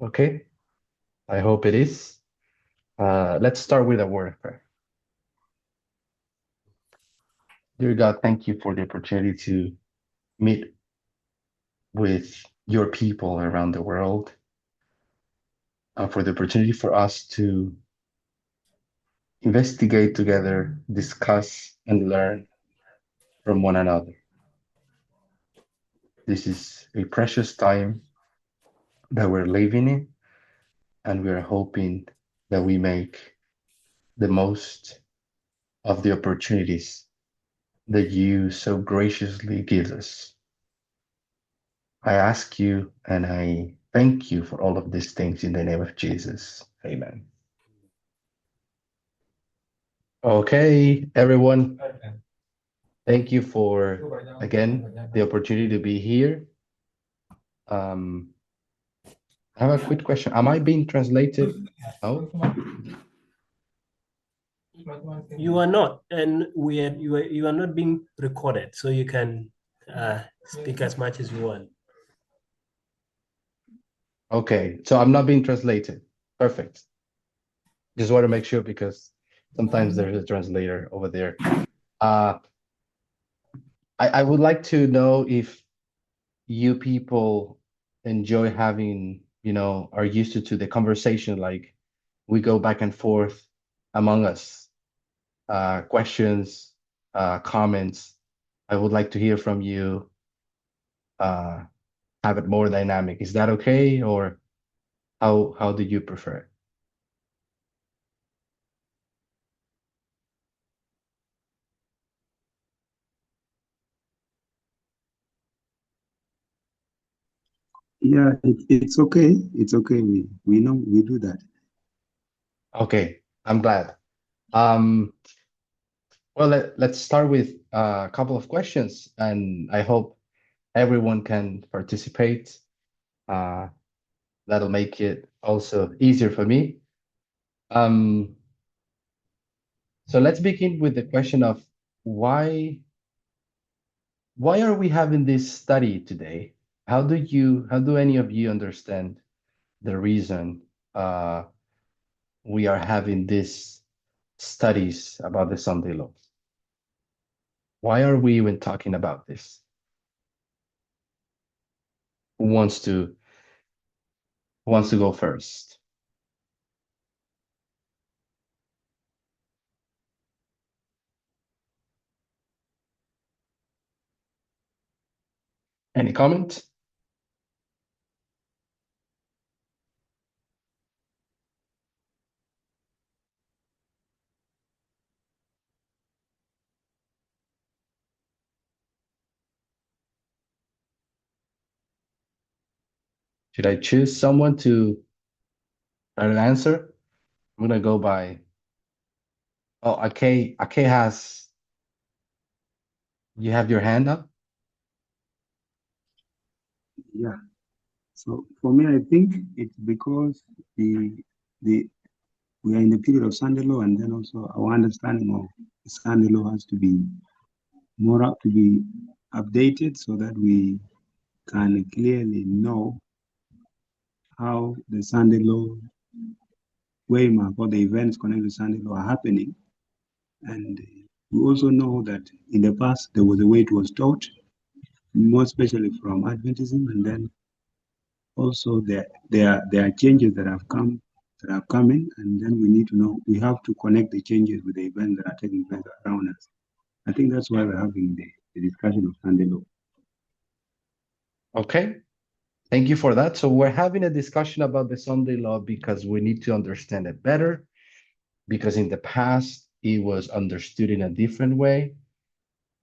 Okay, I hope it is. Let's start with a word of prayer. Dear God, thank you for the opportunity to meet with your people around the world, for the opportunity for us to investigate together, discuss, and learn from one another. This is a precious time that we're living in, and we are hoping that we make the most of the opportunities that you so graciously give us. I ask you and I thank you for all of these things in the name of Jesus. Amen. Okay, everyone, thank you for again the opportunity to be here. Um, I have a quick question. Am I being translated? No? You are not, and you are not being recorded, so you can speak as much as you want. Okay, so I'm not being translated. Perfect. Just want to make sure because sometimes there's a translator over there. Uh, I would like to know if you people enjoy having, are used to the conversation, like we go back and forth among us, questions, comments. I would like to hear from you, uh, have it more dynamic. Is that okay, or how do you prefer? Yeah, it's okay. It's okay. We know we do that. Okay, I'm glad. Um, well, let's start with a couple of questions, and I hope everyone can participate. Uh, that'll make it also easier for me. Um, so let's begin with the question of why why are we having this study today? How do any of you understand the reason uh, we are having these studies about the Sunday law? Why are we even talking about this? Who wants to go first? Any comment? Should I choose someone to try to answer? I'm gonna go by. Oh, Ake has. You have your hand up. Yeah. So for me, I think it's because the we are in the period of Sunday law, and then also our understanding of Sunday law has to be more up to be updated so that we can clearly know how the Sunday law waymark or the events connected to Sunday law are happening. And we also know that in the past there was a way it was taught, more especially from Adventism, and then also there are changes that have come in, and then we need to know we have to connect the changes with the events that are taking place around us. I think that's why we're having the discussion of Sunday law. Okay. Thank you for that. So we're having a discussion about the Sunday law because we need to understand it better, because in the past it was understood in a different way,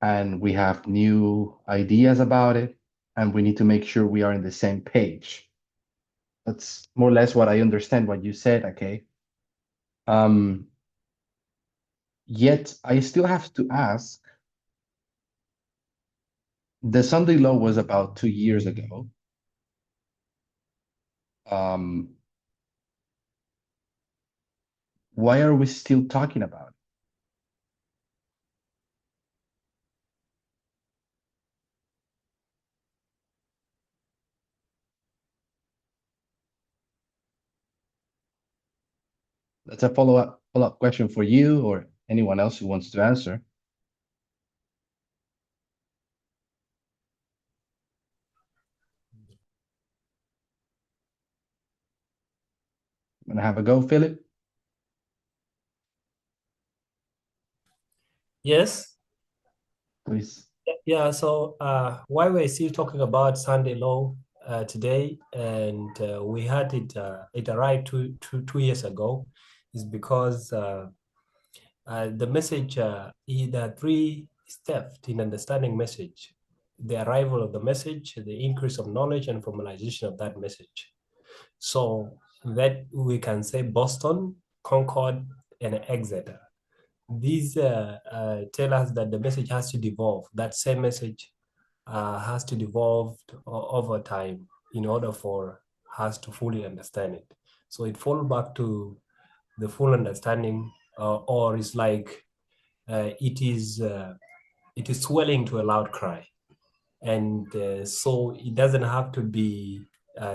and we have new ideas about it, and we need to make sure we are in the same page. That's more or less what I understand what you said, okay? Um, Yet I still have to ask, the Sunday law was about 2 years ago. Um, why are we still talking about it? That's a follow-up question for you or anyone else who wants to answer. I'm gonna have a go, Philip. Yes. Please. Yeah. So why we're still talking about Sunday law today, and we had it arrived two years ago, is because the message there are three steps in understanding message: the arrival of the message, the increase of knowledge, and formalization of that message. So that we can say Boston, Concord, and Exeter. These tell us that the message has to devolve. That same message has to devolve over time in order for us to fully understand it. So it falls back to the full understanding, or it's like it is swelling to a loud cry, and so it doesn't have to be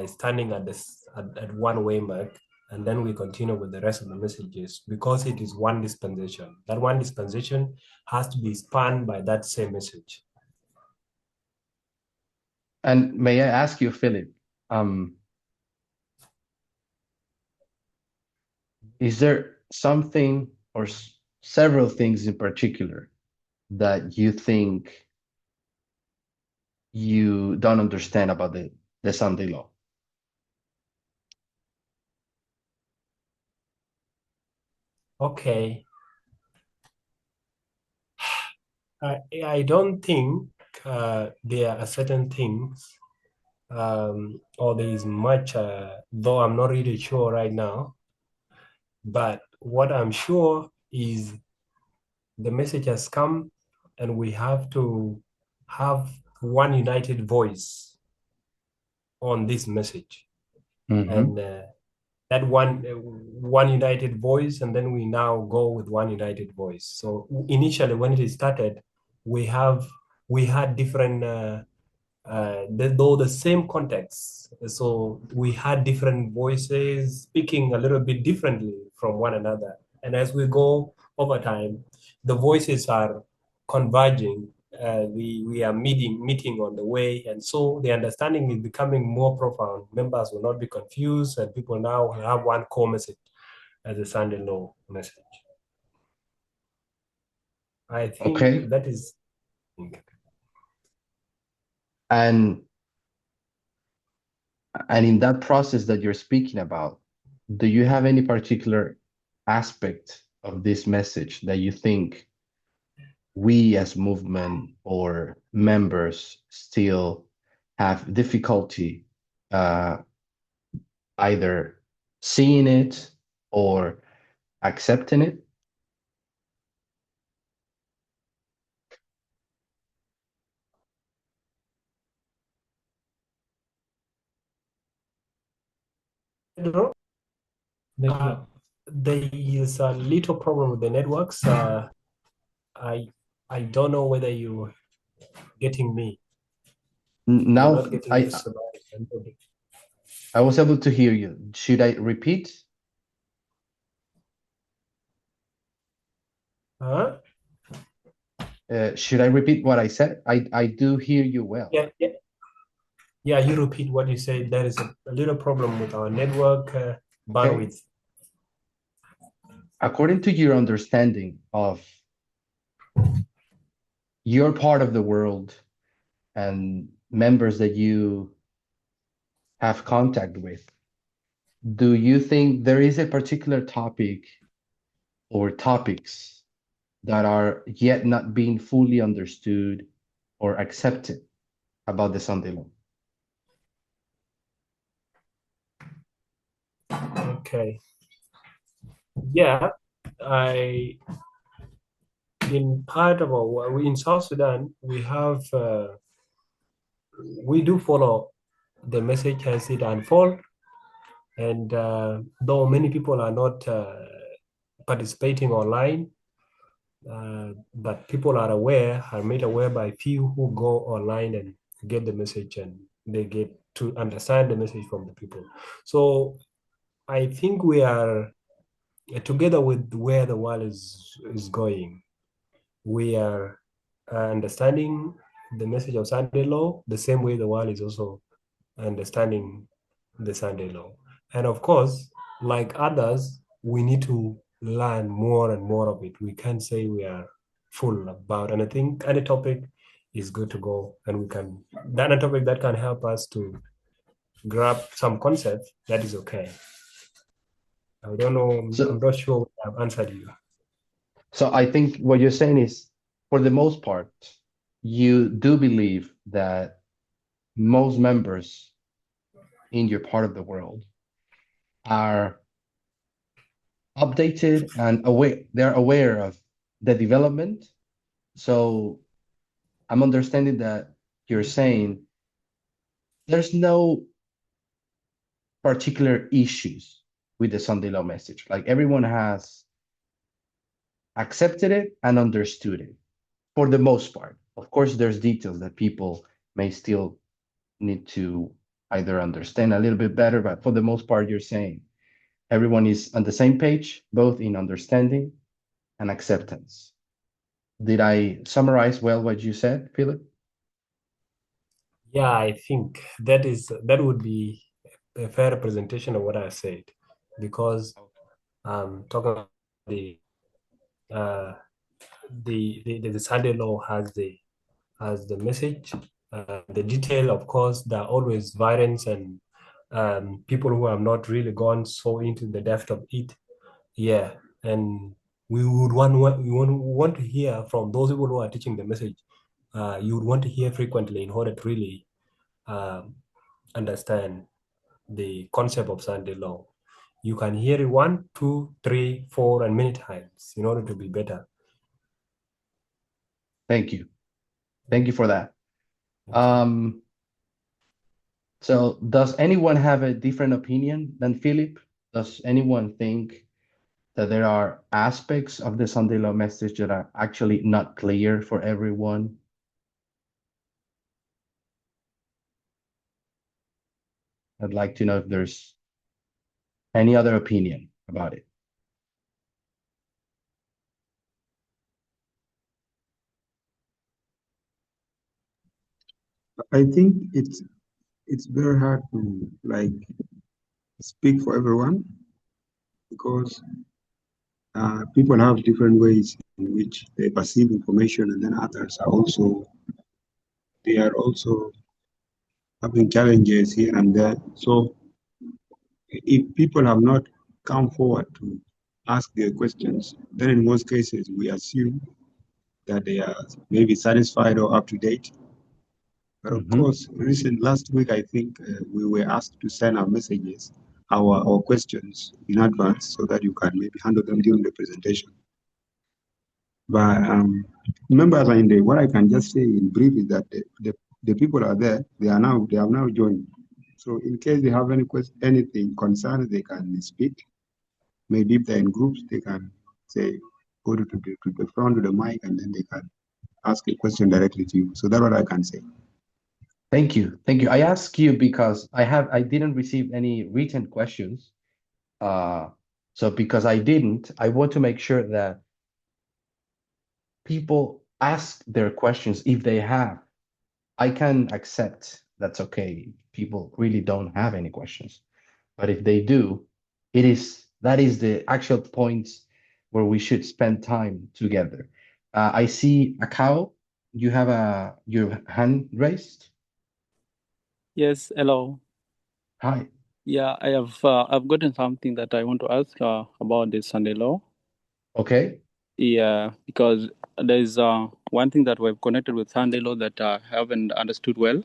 standing at this at one way mark, and then we continue with the rest of the messages because it is one dispensation. That one dispensation has to be spanned by that same message. And may I ask you, Philip, is there something or several things in particular that you think you don't understand about the Sunday law? Okay. I don't think there are certain things, or there is much, though I'm not really sure right now. But what I'm sure is the message has come, and we have to have one united voice on this message. And that one united voice, and then we now go with one united voice. So initially, when it started, we had different though the same context. So we had different voices speaking a little bit differently from one another. And as we go over time, the voices are converging. We are meeting on the way, and so the understanding is becoming more profound. Members will not be confused, and people now have one core message as a Sunday law message. I think that is. And in that process that you're speaking about, do you have any particular aspect of this message that you think we as movement or members still have difficulty either seeing it or accepting it? Pedro? There is a little problem with the networks. I don't know whether you're getting me. Now I was able to hear you. Should I repeat? Huh? Should I repeat what I said? I do hear you well. Yeah, you repeat what you said. There is a little problem with our network bandwidth. Okay. According to your understanding of your part of the world and members that you have contact with, do you think there is a particular topic or topics that are yet not being fully understood or accepted about the Sunday law? Okay. Yeah, in part of in South Sudan, we do follow the message as it unfolds, and though many people are not participating online, but people are made aware by few who go online and get the message, and they get to understand the message from the people. So I think we are together with where the world is going, we are understanding the message of Sunday law the same way the world is also understanding the Sunday law. And of course, like others, we need to learn more and more of it. We can't say we are full about anything. Any topic is good to go, and we can that a topic that can help us to grab some concept that is okay. I don't know. I'm So, not sure I've answered you. so I think what you're saying is, for the most part, you do believe that most members in your part of the world are updated and aware. They're aware of the development. So I'm understanding that you're saying there's no particular issues with the Sunday law message. Like everyone has accepted it and understood it for the most part. Of course, there's details that people may still need to either understand a little bit better, but for the most part, you're saying everyone is on the same page, both in understanding and acceptance. Did I summarize well what you said, Philip? Yeah, I think that would be a fair representation of what I said, because talking about the uh, the Sunday law has the message, the detail. Of course, there are always variants and people who have not really gone so into the depth of it. Yeah, and we want to hear from those people who are teaching the message. You would want to hear frequently in order to really um, understand the concept of Sunday law. You can hear it one, two, three, four, and many times in order to be better. Thank you. Thank you for that. Thank you. So does anyone have a different opinion than Philip? Does anyone think that there are aspects of the Sunday law message that are actually not clear for everyone? I'd like to know if there's any other opinion about it. I think it's very hard to like speak for everyone because people have different ways in which they perceive information, and then others are also they are also having challenges here and there. So if people have not come forward to ask their questions, then in most cases we assume that they are maybe satisfied or up to date. But of Mhm. course, last week I think we were asked to send our messages, our questions in advance so that you can maybe handle them during the presentation. But members are in there. What I can just say in brief is that the people are there. They have now joined. So in case they have anything concerned, they can speak. Maybe if they're in groups, they can say go to the front of the mic and then they can ask a question directly to you. So that's what I can say. Thank you. Thank you. I ask you because I didn't receive any written questions. So because I didn't, I want to make sure that people ask their questions if they have. I can accept that's okay. People really don't have any questions. But if they do, that is the actual points where we should spend time together. I see a cow. You have your hand raised. Yes, hello. Hi. Yeah, I've gotten something that I want to ask about the Sunday law. Okay. Yeah, because there's one thing that we've connected with Sunday law that I haven't understood well.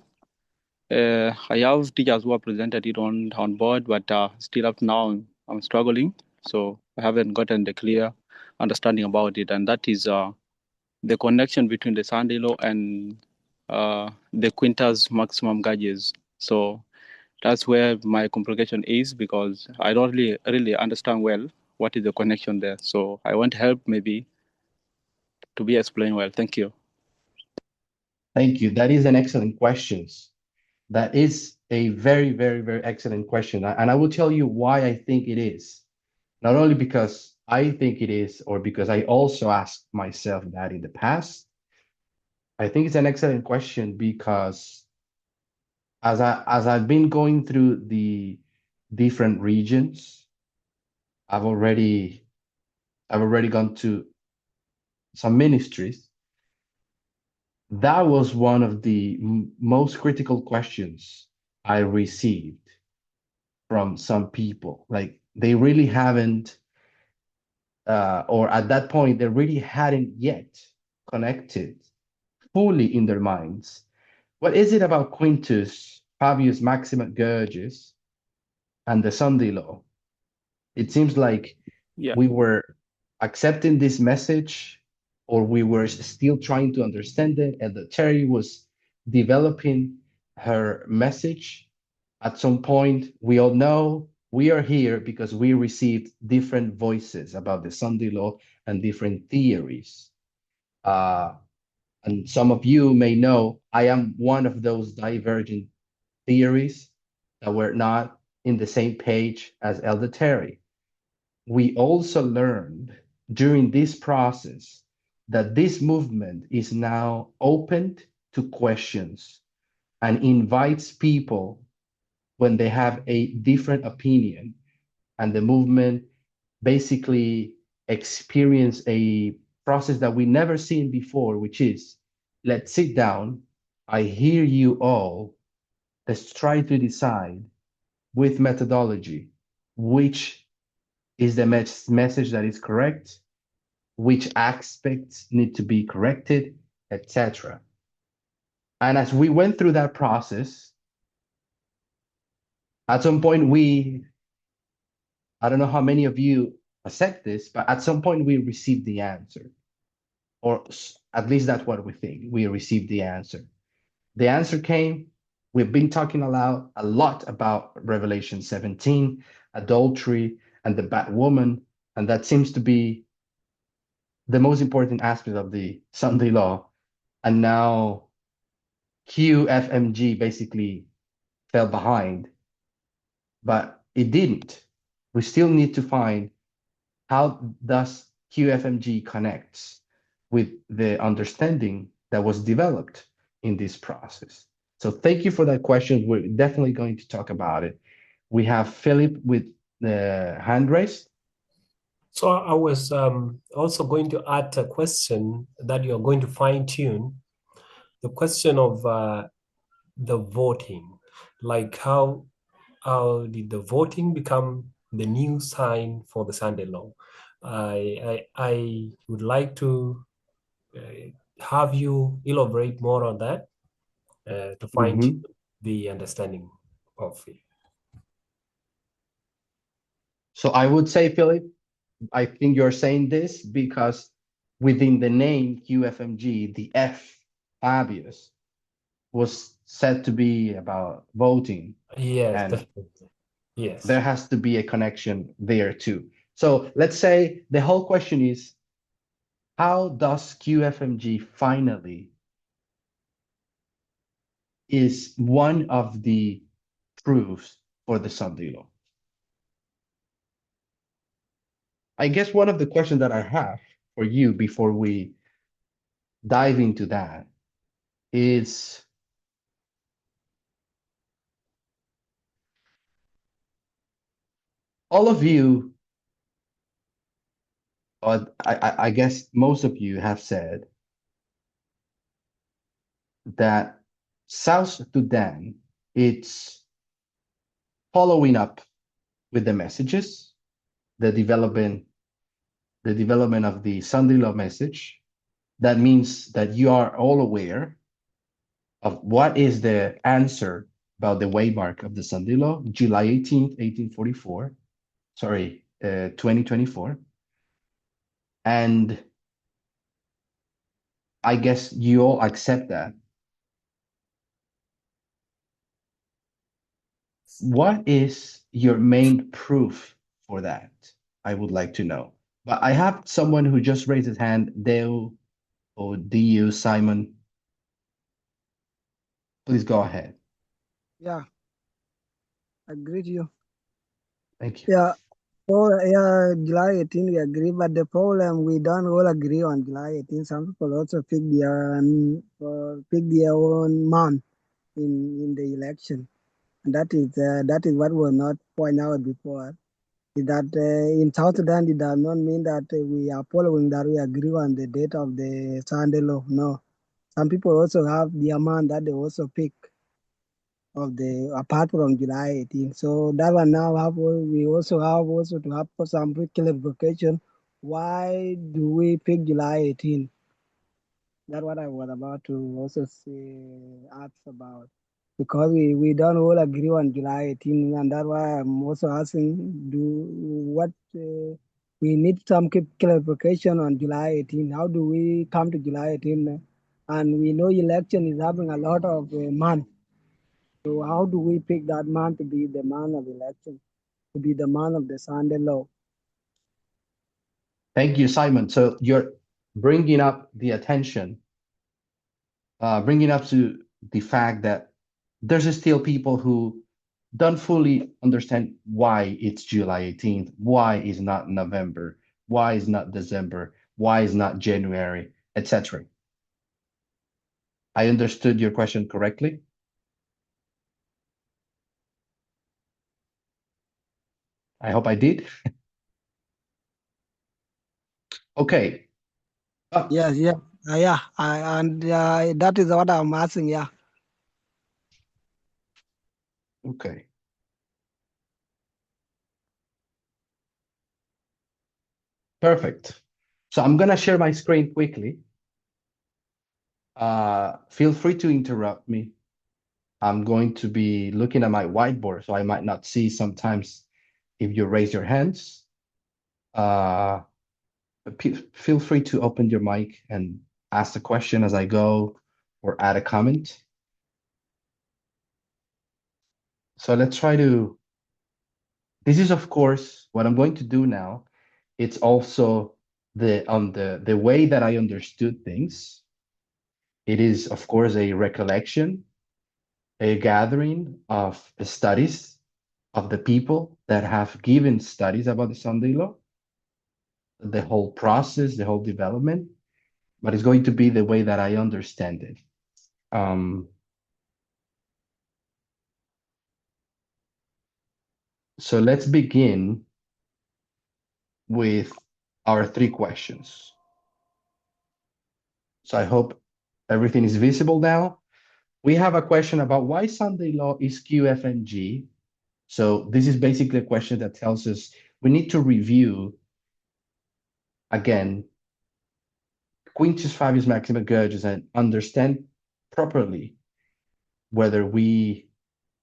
I have teachers who have presented it on board, but still up now I'm struggling, so I haven't gotten the clear understanding about it, and that is the connection between the Sunday law and the Quintus maximum gauges. So that's where my complication is, because I don't really understand well what is the connection there. So I want help maybe to be explained well. Thank you. Thank you. That is an excellent question. That is a very, very, very excellent question. And I will tell you why I think it is. Not only because I think it is, or because I also asked myself that in the past. I think it's an excellent question because as I've been going through the different regions, I've already gone to some ministries. That was one of the most critical questions I received from some people. Like they really haven't, or at that point, they really hadn't yet connected fully in their minds. What is it about Quintus, Fabius Maximus Gurges, and the Sunday law? It seems like Yeah. we were accepting this message, or we were still trying to understand it, and that Terry was developing her message. At some point, we all know we are here because we received different voices about the Sunday law and different theories. And some of you may know I am one of those divergent theories that were not in the same page as Elder Terry. We also learned during this process that this movement is now opened to questions and invites people when they have a different opinion, and the movement basically experience a process that we never seen before, which is let's sit down, I hear you all, let's try to decide with methodology which is the message that is correct, which aspects need to be corrected, etc. And as we went through that process, at some point I don't know how many of you accept this, but at some point we received the answer, or at least that's what we think. We received the answer. The answer came. We've been talking a lot about Revelation 17, adultery, and the bad woman, and that seems to be the most important aspect of the Sunday law. And now QFMG basically fell behind, but it didn't. We still need to find how does QFMG connects with the understanding that was developed in this process. So thank you for that question. We're definitely going to talk about it. We have Philip with the hand raised. So I was also going to add a question that you're going to fine tune, the question of the voting, like how did the voting become the new sign for the Sunday law? I would like to have you elaborate more on that to find the understanding of it. So I would say, Philip, I think you're saying this because within the name QFMG, the F, Fabius, was said to be about voting. Yes, And definitely. Yes. there has to be a connection there too. So let's say the whole question is, how does QFMG finally is one of the proofs for the Sunday law? I guess one of the questions that I have for you before we dive into that is, all of you, or I guess most of you have said that South Sudan, it's following up with the messages, the development of the Sunday law message. That means that you are all aware of what is the answer about the waymark of the Sunday law, July 18th, 1844, 2024. And I guess you all accept that. What is your main proof for that? I would like to know. But I have someone who just raised his hand, Deo or DU Simon. Please go ahead. Yeah, I greet you. Thank you. Yeah, Oh, yeah, July 18, we agree, but the problem, we don't all agree on July 18. Some people also pick their own month in the election. And that is what was not pointed out before. Is that in South Sudan, it does not mean that we are following that we agree on the date of the Sunday law. No. Some people also have the amount that they also pick of the apart from July 18. So that one now we also have to have some clarification. Why do we pick July 18? That's what I was about to also ask about. Because we don't all agree on July 18, and that's why I'm also asking, we need some clarification on July 18. How do we come to July 18? And we know election is having a lot of months. So how do we pick that month to be the month of election, to be the month of the Sunday law? Thank you, Simon. So you're bringing up the attention, bringing up to the fact that there's still people who don't fully understand why it's July 18th, why is not November, why is not December, why is not January, etc. I understood your question correctly. I hope I did. Okay. Yes, yeah, and that is what I'm asking. Yeah. Okay. Perfect. So I'm gonna share my screen quickly. Feel free to interrupt me. I'm going to be looking at my whiteboard, so I might not see sometimes if you raise your hands. But feel free to open your mic and ask the question as I go or add a comment. So let's try to, this is of course what I'm going to do now. It's also the way that I understood things. It is of course a recollection, a gathering of studies of the people that have given studies about the Sunday law, the whole process, the whole development, but it's going to be the way that I understand it. So let's begin with our three questions. So I hope everything is visible now. We have a question about why Sunday law is QFNG. So this is basically a question that tells us we need to review again Quintus Fabius Maximus Gurges and understand properly whether we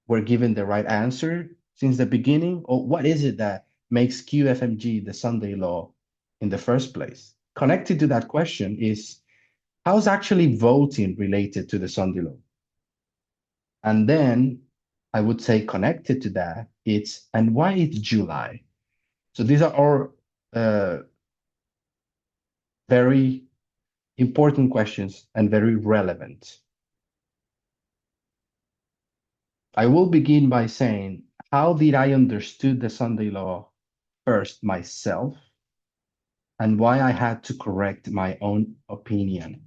were given the right answer since the beginning, or what is it that makes QFMG the Sunday law in the first place? Connected to that question is how's actually voting related to the Sunday law? And then I would say connected to that, it's and why it's July? So these are all very important questions and very relevant. I will begin by saying, how did I understood the Sunday law first myself and why I had to correct my own opinion?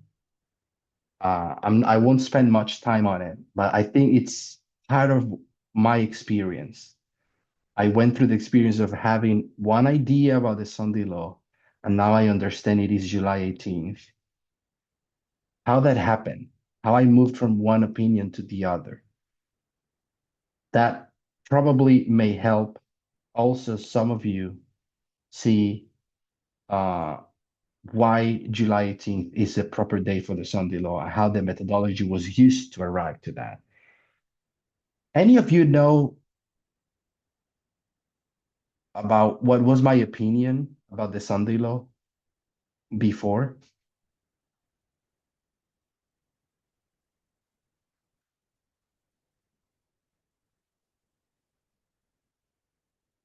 I won't spend much time on it, but I think it's part of my experience. I went through the experience of having one idea about the Sunday law, and now I understand it is July 18th. How that happened, how I moved from one opinion to the other. That probably may help also some of you see why July 18th is a proper day for the Sunday law and how the methodology was used to arrive to that. Any of you know about what was my opinion about the Sunday law before?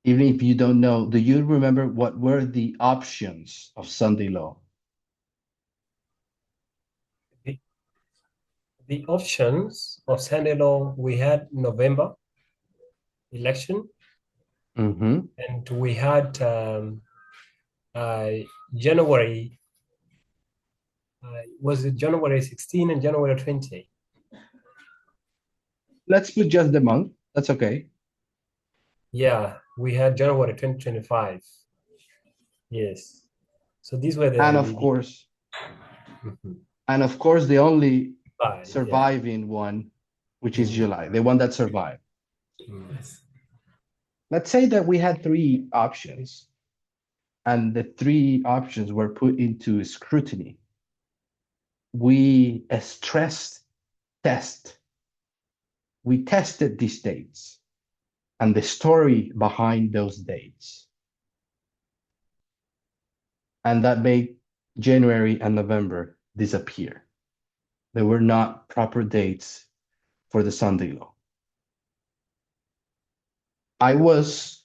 Even if you don't know, do you remember what were the options of Sunday law? The options of Sunday law, we had November election, Mm-hmm. And we had January, was it January 16 and January 20? Let's put just the month. That's okay. Yeah, we had January 2025. Yes. So these were And the of course, Mhm. the only Yeah. surviving one, which is July, the one that survived. Yes. Let's say that we had three options, and the three options were put into scrutiny. We stress test. We tested these dates and the story behind those dates. And that made January and November disappear. They were not proper dates for the Sunday law. I was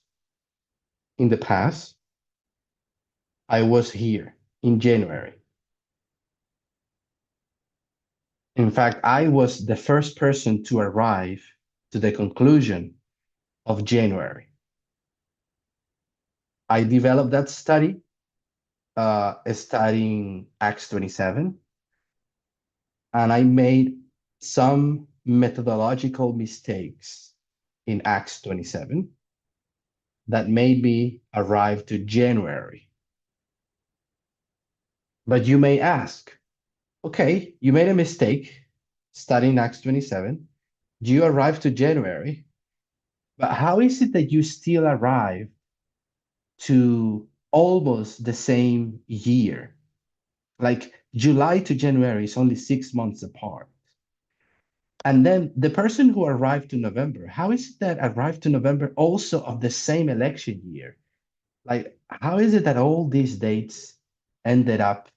in the past, I was here in January. In fact, I was the first person to arrive to the conclusion of January. I developed that study, studying Acts 27, and I made some methodological mistakes in Acts 27 that made me arrive to January. But you may ask, okay, you made a mistake studying Acts 27. You arrived to January, but how is it that you still arrive to almost the same year? Like July to January is only 6 months apart. And then the person who arrived to November, how is it that arrived to November also of the same election year? Like, how is it that all these dates ended up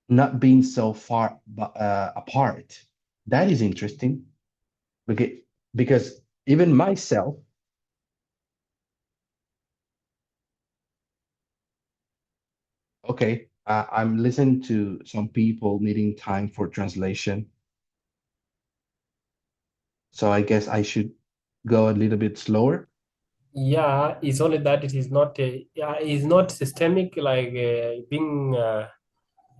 not being so far apart? That is interesting because even myself, okay, I'm listening to some people needing time for translation. So I guess I should go a little bit slower. Yeah, it's only that it is not it's not systemic like being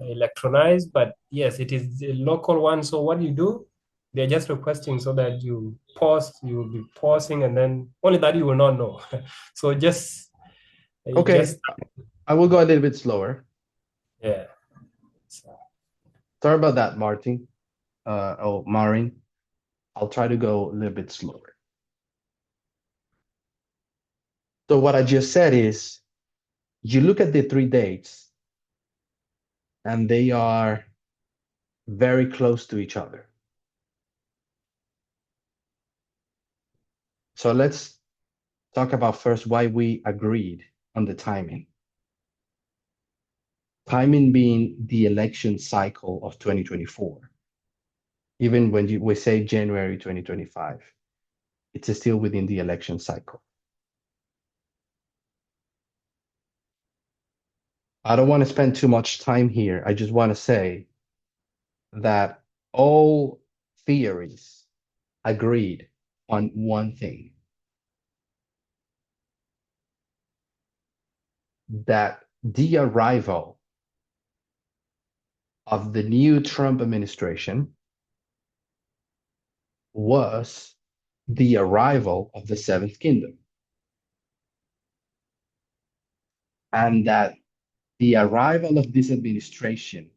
electronized, but yes, it is a local one. So what you do, they're just requesting so that you pause, you will be pausing, and then only that you will not know. So just Okay, I will go a little bit slower. yeah. Sorry about that, Martin. Marin. I'll try to go a little bit slower. So what I just said is, you look at the three dates, and they are very close to each other. So let's talk about first why we agreed on the timing. Timing being the election cycle of 2024. Even when we say January 2025, it's still within the election cycle. I don't want to spend too much time here. I just want to say that all theories agreed on one thing, that the arrival of the new Trump administration was the arrival of the Seventh Kingdom, and that the arrival of this administration,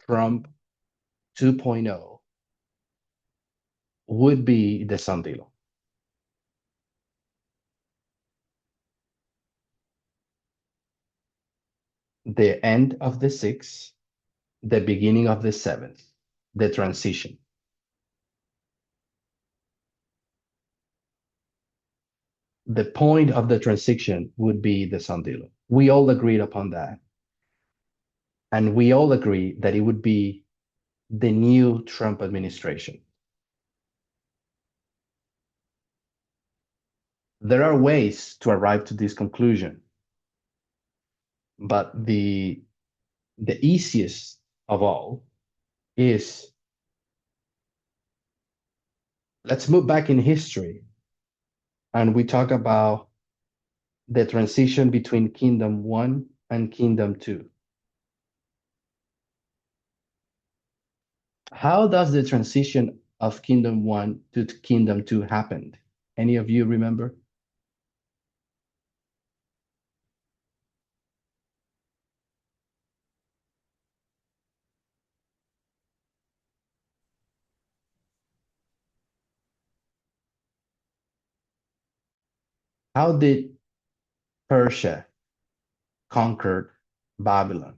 Trump 2.0, would be the Sunday law. The end of the sixth, the beginning of the seventh, the transition. The point of the transition would be the Sunday law. We all agreed upon that. And we all agree that it would be the new Trump administration. There are ways to arrive to this conclusion, but the easiest of all is, let's move back in history and we talk about the transition between Kingdom 1 and Kingdom 2. How does the transition of Kingdom 1 to Kingdom 2 happened? Any of you remember? How did Persia conquer Babylon?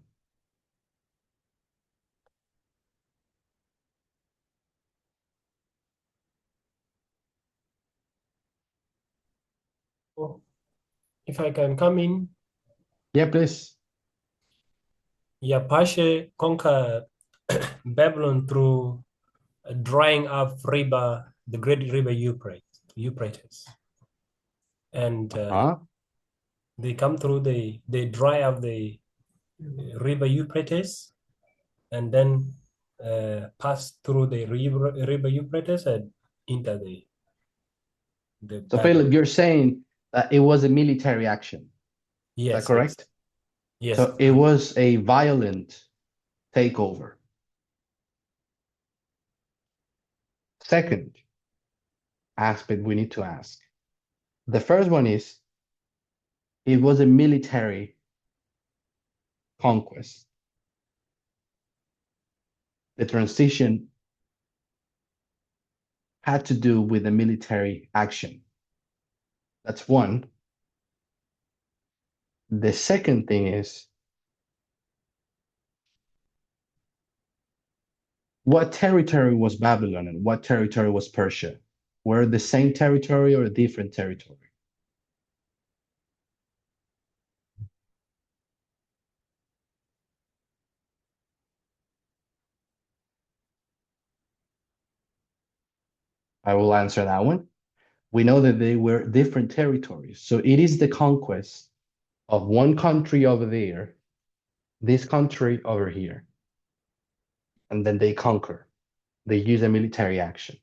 If I can come in, Yeah, please. yeah, Persia conquered Babylon through drying up the great river Euphrates. And Huh? they come through, they dry up the river Euphrates and then pass through the river Euphrates and into the So Babylon. Philip, you're saying that it was a military action. Is that Yes, correct? yes. So it was a violent takeover. Second aspect we need to ask. The first one is it was a military conquest. The transition had to do with a military action. That's one. The second thing is what territory was Babylon and what territory was Persia? Were the same territory or a different territory? I will answer that one. We know that they were different territories. So it is the conquest of one country over there, this country over here, and then they conquer. They use a military action.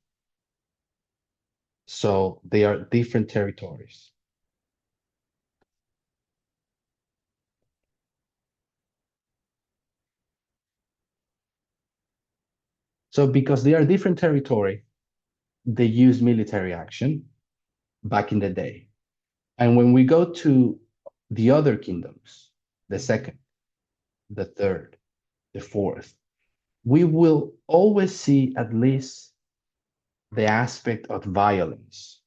So they are different territories. So because they are different territory, they use military action back in the day. And when we go to the other kingdoms, the second, the third, the fourth, we will always see at least the aspect of violence.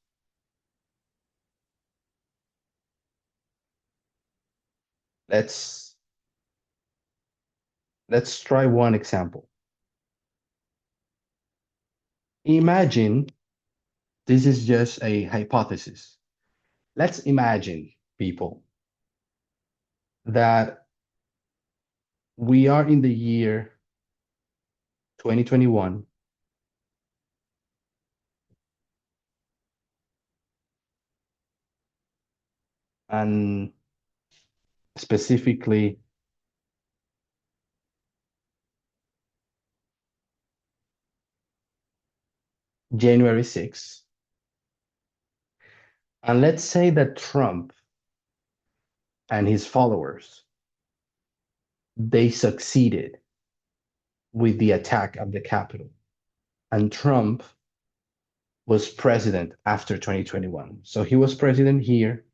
Let's try one example. Imagine, this is just a hypothesis. Let's imagine, people, that we are in the year 2021 and specifically January 6th. And let's say that Trump and his followers, they succeeded with the attack of the Capitol. And Trump was president after 2021. So he was president here.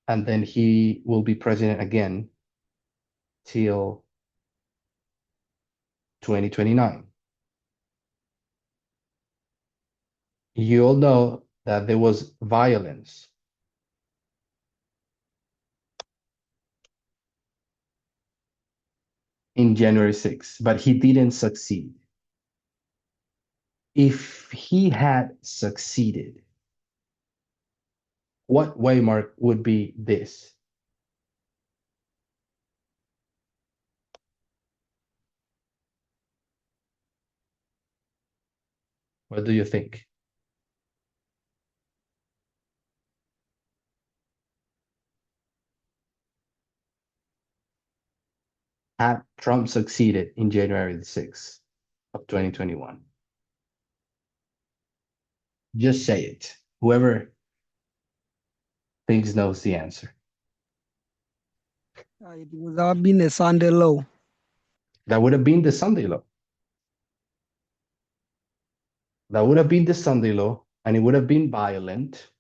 And then he will be president again till 2029. You all know that there was violence in January 6th, but he didn't succeed. If he had succeeded, what waymark would be this? What do you think? Had Trump succeeded in January the 6th? of 2021? Just say it. Whoever thinks knows the answer. It would have been a Sunday law. That would have been the Sunday law. That would have been the Sunday law, and it would have been violent,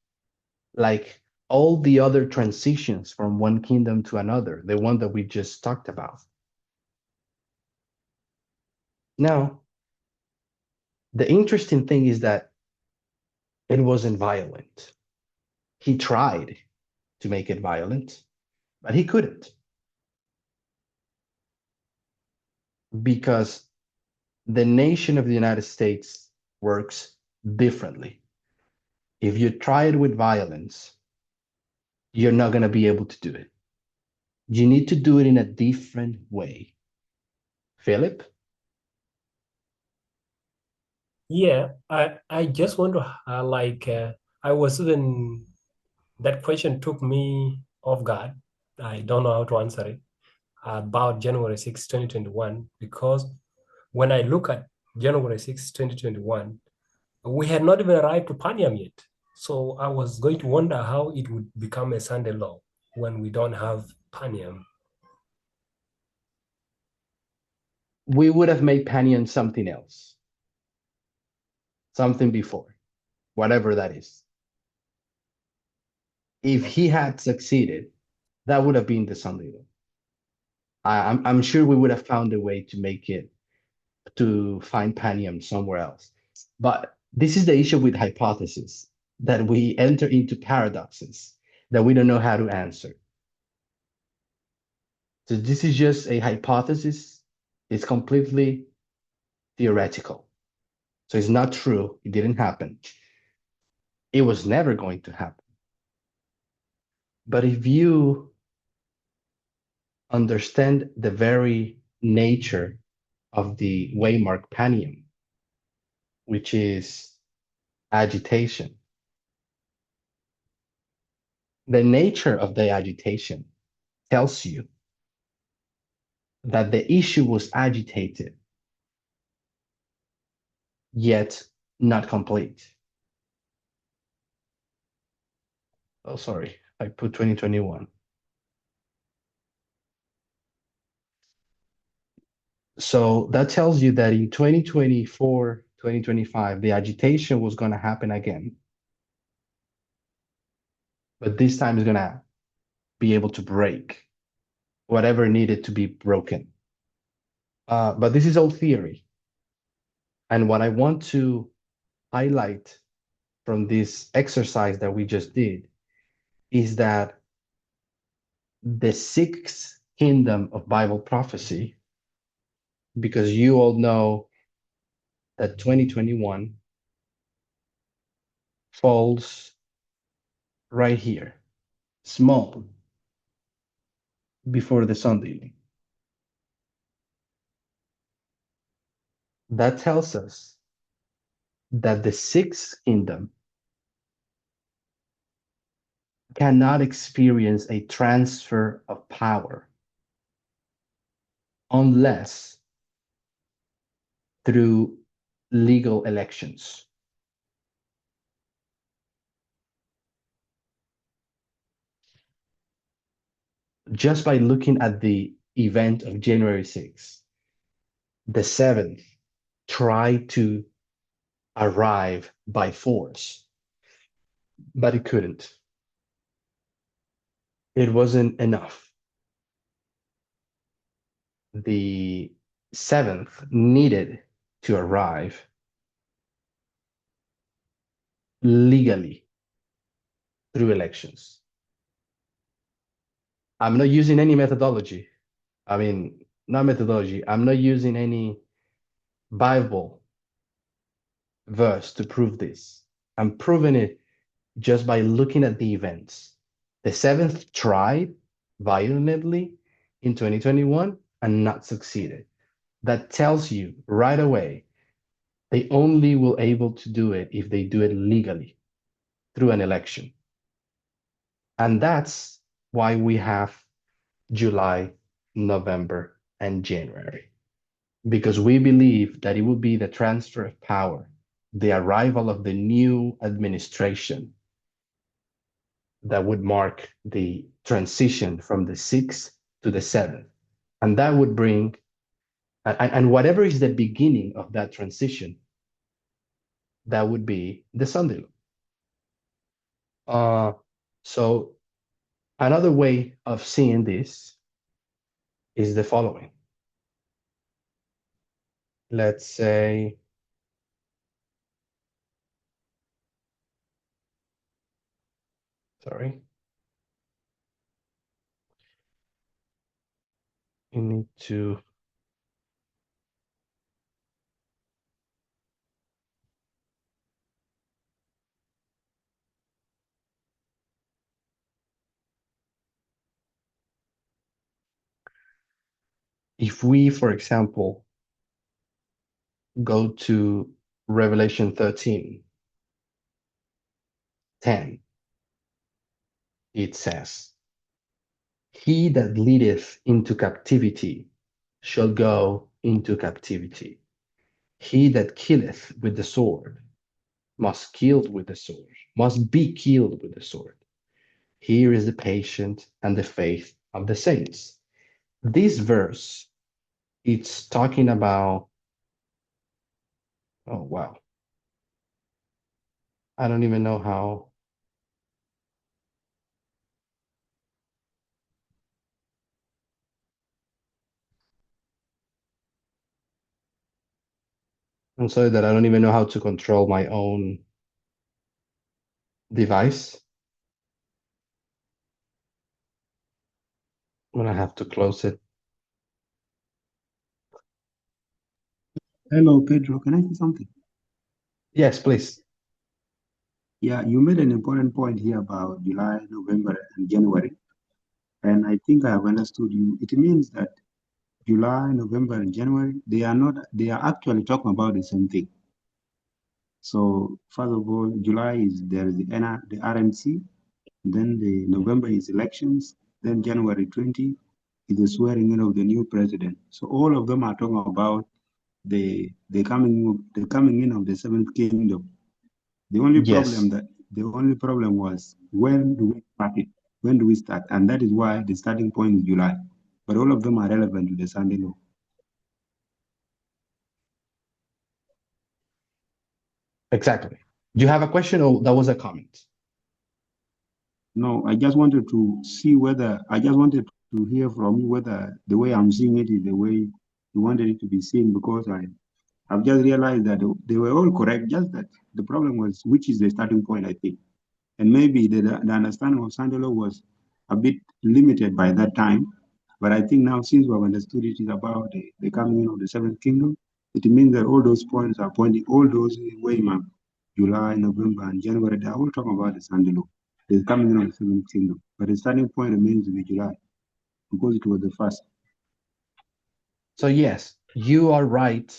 like all the other transitions from one kingdom to another, the one that we just talked about. Now, the interesting thing is that it wasn't violent. He tried to make it violent, but he couldn't, because the nation of the United States works differently. If you try it with violence, you're not going to be able to do it. You need to do it in a different way. Philip? Yeah, I just want to I was even that question took me off guard. I don't know how to answer it about January 6, 2021, because when I look at January 6, 2021, we had not even arrived to Paniam yet. So I was going to wonder how it would become a Sunday law when we don't have Paniam. We would have made Panion something else, something before, whatever that is. If he had succeeded, that would have been the Sunday law. I'm sure we would have found a way to make it, to find Panium somewhere else. But this is the issue with hypothesis, that we enter into paradoxes that we don't know how to answer. So this is just a hypothesis. It's completely theoretical. So it's not true. It didn't happen. It was never going to happen. But if you understand the very nature of the waymark panium, which is agitation, the nature of the agitation tells you that the issue was agitated, yet not complete. Oh, sorry, I put 2021. So that tells you that in 2024, 2025, the agitation was going to happen again. But this time it's going to be able to break whatever needed to be broken. But this is all theory. And what I want to highlight from this exercise that we just did is that the sixth kingdom of Bible prophecy, because you all know that 2021 falls right here, small, before the sun dealing. That tells us that the sixth kingdom cannot experience a transfer of power unless through legal elections. Just by looking at the event of January 6th, the seventh tried to arrive by force, but it couldn't. It wasn't enough. The seventh needed to arrive legally through elections. I'm not using any methodology. I mean, not methodology. I'm not using any Bible verse to prove this. I'm proving it just by looking at the events. The seventh tried violently in 2021 and not succeeded. That tells you right away they only will able to do it if they do it legally through an election. And that's why we have July, November, and January. because we believe that it would be the transfer of power, the arrival of the new administration that would mark the transition from the sixth to the seventh. And that would bring, and whatever is the beginning of that transition, that would be the Sunday law. So another way of seeing this is the following. Let's say, sorry, you need to, if we, for example, go to Revelation 13:10, it says, he that leadeth into captivity shall go into captivity. He that killeth with the sword must kill with the sword, must be killed with the sword. Here is the patience and the faith of the saints. This verse, it's talking about, oh wow, I don't even know how. I'm sorry that I don't even know how to control my own device. I'm gonna have to close it. Hello, Pedro. Can I say something? Yes, please. Yeah, you made an important point here about July, November, and January. And I think I have understood you. It means that July, November, and January, they are actually talking about the same thing. So first of all, July is there is the RNC, then the November is elections, then January 20 is the swearing in of the new president. So all of them are talking about the coming in of the seventh kingdom. The only Yes, problem was when do we start it? When do we start? And that is why the starting point is July. But all of them are relevant to the Sunday law. exactly. Do you have a question or that was a comment? No, I just wanted to hear from you whether the way I'm seeing it is the way you wanted it to be seen, because I've just realized that they were all correct, just that the problem was which is the starting point, I think. And maybe the understanding of Sunday law was a bit limited by that time. But I think now, since we have understood it is about the coming in of the seventh kingdom, it means that all those points are pointing, all those waymark, July, November, and January, they are all talking about the Sunday law, the coming in of the seventh kingdom. But the starting point remains to be July, because it was the first. So yes, you are right.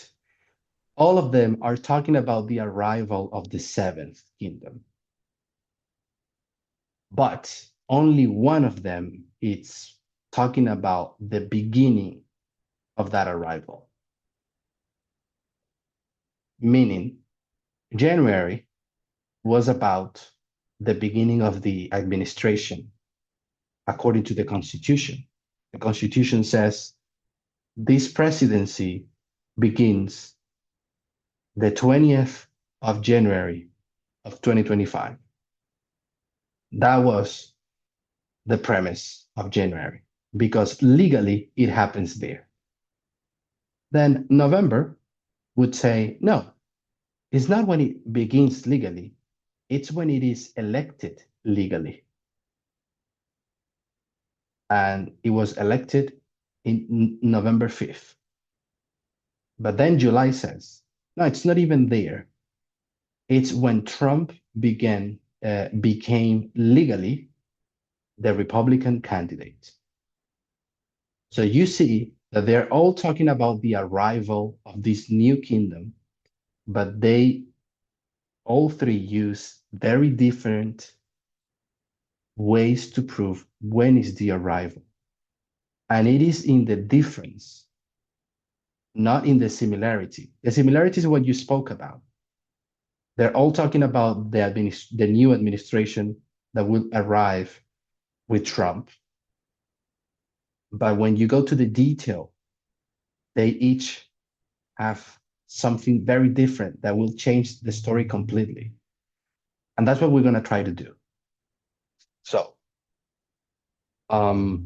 All of them are talking about the arrival of the seventh kingdom. But only one of them is talking about the beginning of that arrival. Meaning, January was about the beginning of the administration according to the Constitution. The Constitution says this presidency begins the 20th of January of 2025. That was the premise of January, because legally it happens there. Then November would say, no, it's not when it begins legally, it's when it is elected legally. And it was elected in November 5th. But then July says, no, it's not even there. It's when Trump became legally the Republican candidate. So you see that they're all talking about the arrival of this new kingdom, but they all three use very different ways to prove when is the arrival. And it is in the difference not in the similarity. The similarity is what you spoke about. They're all talking about the new administration that will arrive with Trump. But when you go to the detail, they each have something very different that will change the story completely. And that's what we're going to try to do. So, I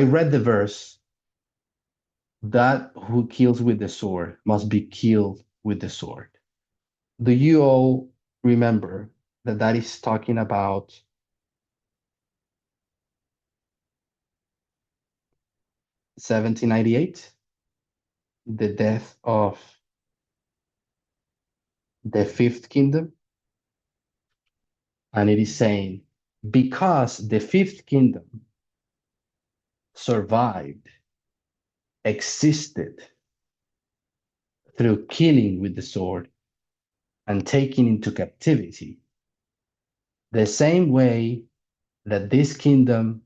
read the verse that who kills with the sword must be killed with the sword. Do you all remember that that is talking about 1798, the death of the fifth kingdom? And it is saying, because the fifth kingdom survived, existed through killing with the sword and taking into captivity, the same way that this kingdom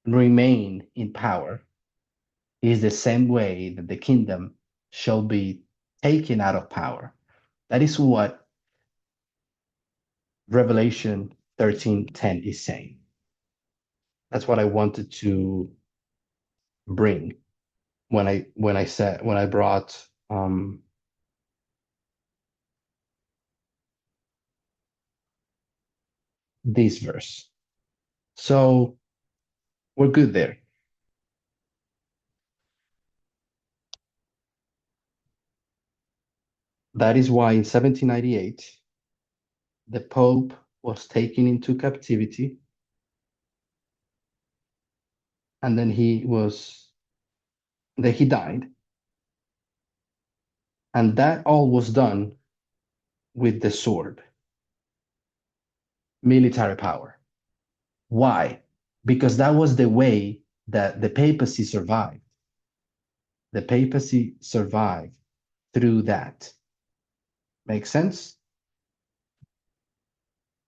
remain in power is the same way that the kingdom shall be taken out of power. That is what Revelation 13:10 is saying. That's what I wanted to bring when I brought this verse. So we're good there. That is why in 1798, the Pope was taken into captivity, and then he died. And that all was done with the sword, military power. Why? Because that was the way that the papacy survived. The papacy survived through that. Make sense?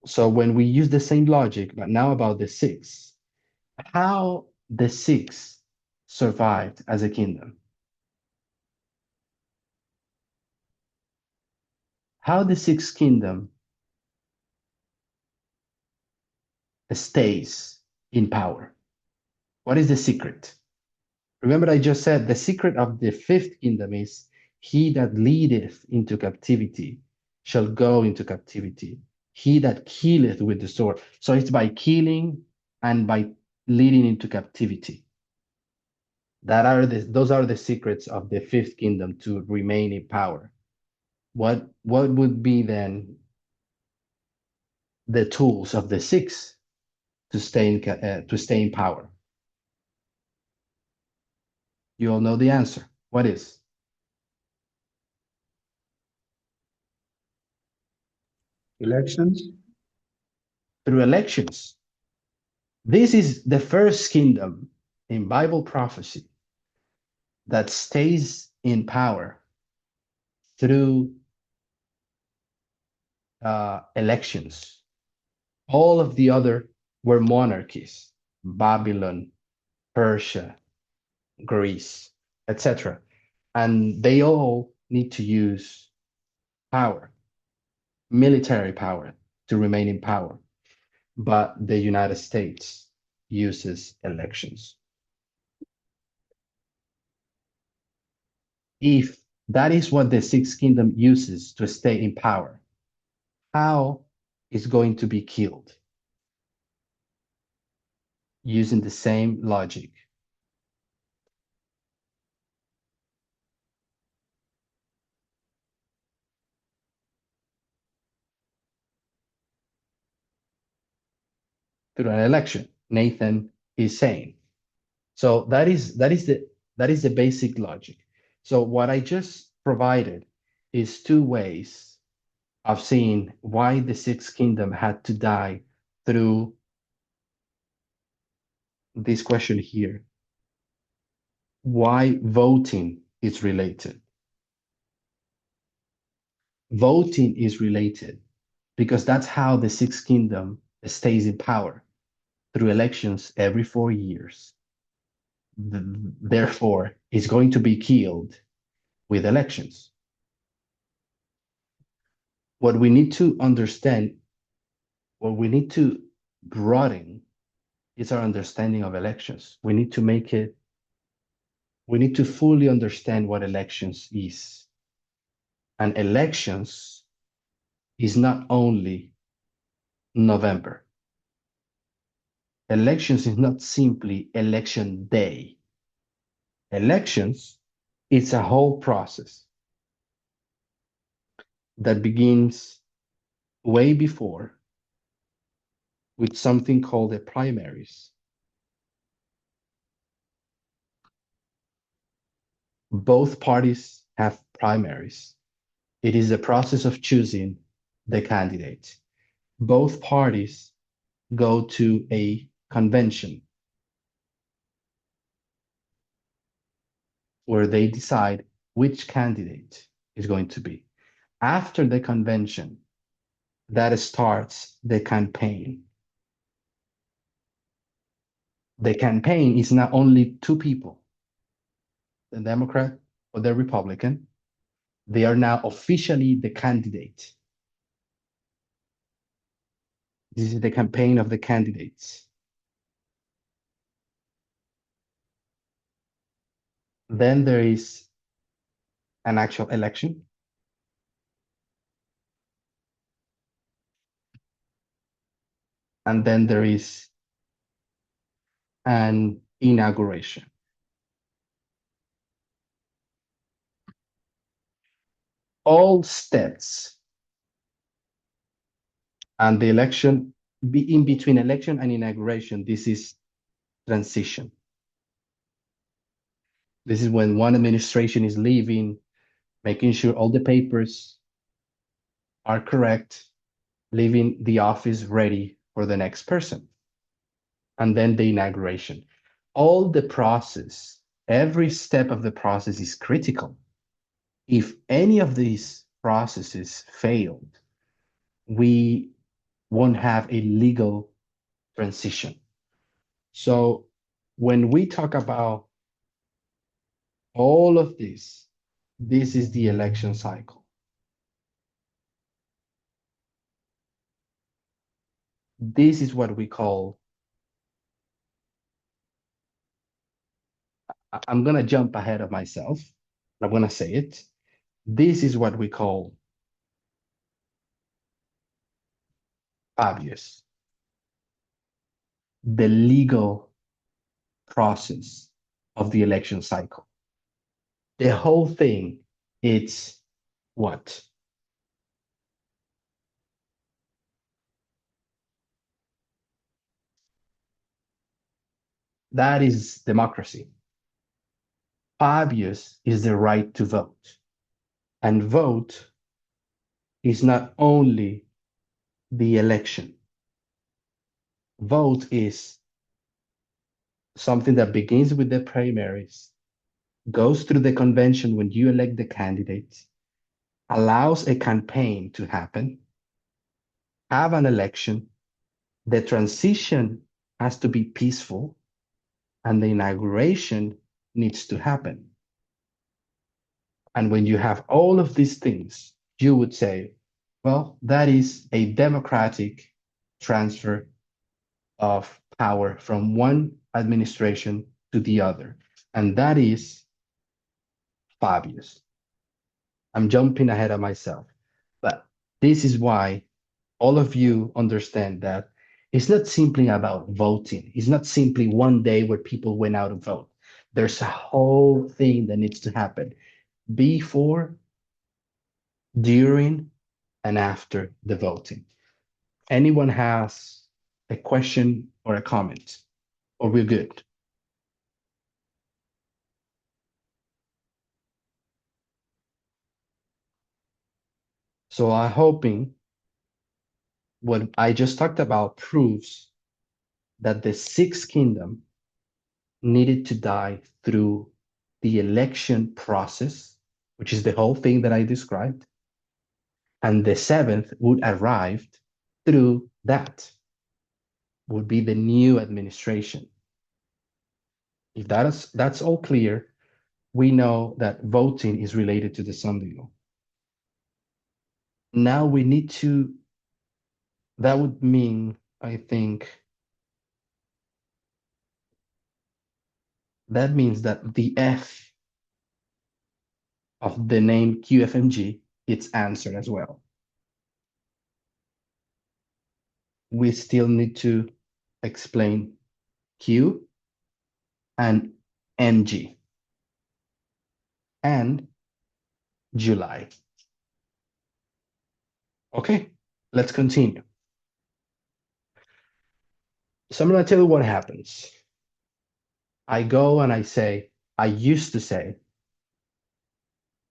So when we use the same logic, but now about the six, how the six survived as a kingdom? How the sixth kingdom stays in power? What is the secret? Remember, I just said the secret of the fifth kingdom is he that leadeth into captivity shall go into captivity. He that killeth with the sword. So it's by killing and by leading into captivity. Those are the secrets of the fifth kingdom to remain in power. What would be then the tools of the sixth to stay in power? You all know the answer. What is? Elections. Through elections. This is the first kingdom in Bible prophecy that stays in power through elections. All of the other were monarchies: Babylon, Persia, Greece, etc. And they all need to use power, military power, to remain in power. But the United States uses elections. If that is what the sixth kingdom uses to stay in power, how is going to be killed? Using the same logic. Through an election, Nathan is saying. So that is the basic logic. So what I just provided is two ways of seeing why the sixth kingdom had to die through this question here. Why voting is related. Voting is related because that's how the sixth kingdom stays in power, through elections every 4 years. therefore is going to be killed with elections. What we need to understand, what we need to broaden is our understanding of elections. We need to fully understand what elections is. And elections is not only November. Elections is not simply election day. Elections is a whole process that begins way before with something called the primaries. Both parties have primaries. It is the process of choosing the candidate. Both parties go to a convention where they decide which candidate is going to be. After the convention, that starts the campaign. The campaign is not only two people, the Democrat or the Republican. They are now officially the candidate. This is the campaign of the candidates. Then there is an actual election. And then there is an inauguration. All steps and the election, in between election and inauguration, this is transition. This is when one administration is leaving, making sure all the papers are correct, leaving the office ready for the next person. And then the inauguration. All the process, every step of the process is critical. If any of these processes failed, we won't have a legal transition. So when we talk about all of this is the election cycle. This is what we call, I'm going to jump ahead of myself. I'm going to say it. This is what we call obvious, the legal process of the election cycle. The whole thing, it's what? That is democracy. Obvious is the right to vote. And vote is not only the election. Vote is something that begins with the primaries, goes through the convention when you elect the candidates, allows a campaign to happen, have an election, the transition has to be peaceful, and the inauguration needs to happen. And when you have all of these things, you would say, well, that is a democratic transfer of power from one administration to the other. And that is Fabius. I'm jumping ahead of myself, but this is why all of you understand that it's not simply about voting. It's not simply one day where people went out to vote. There's a whole thing that needs to happen before, during, and after the voting. Anyone has a question or a comment, or we're good? So I'm hoping what I just talked about proves that the sixth kingdom needed to die through the election process, which is the whole thing that I described, and the seventh would arrive through that, would be the new administration. If that's all clear, we know that voting is related to the Sunday law. Now we need to, that would mean, I think, that means that the F of the name QFMG, it's answered as well. We still need to explain Q and MG and July. Okay, let's continue. So I'm going to tell you what happens. I go and I say, I used to say,